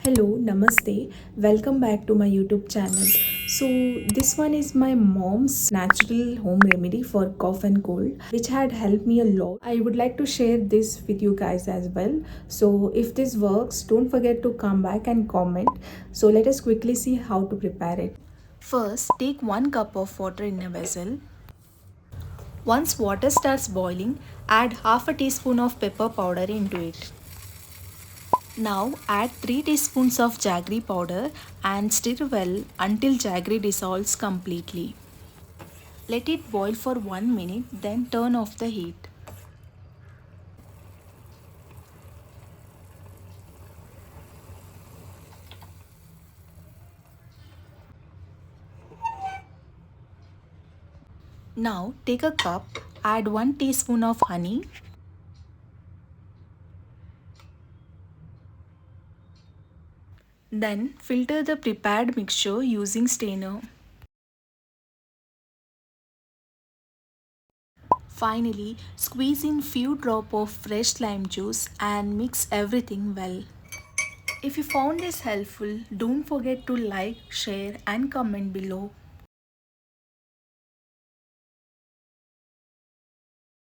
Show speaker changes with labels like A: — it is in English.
A: Hello, namaste. Welcome back to my YouTube channel. So, this one is my mom's natural home remedy for cough and cold, which had helped me a lot. I would like to share this with you guys as well. So, if this works, don't forget to come back and comment. So, let us quickly see how to prepare it. First, take 1 cup of water in a vessel. Once water starts boiling, add half a teaspoon of pepper powder into it. Now add 3 teaspoons of jaggery powder and stir well until jaggery dissolves completely. Let it boil for 1 minute, then turn off the heat. Now take a cup, add 1 teaspoon of honey, then filter the prepared mixture using strainer. Finally, squeeze in few drops of fresh lime juice and mix everything well. If you found this helpful, don't forget to like, share and comment below.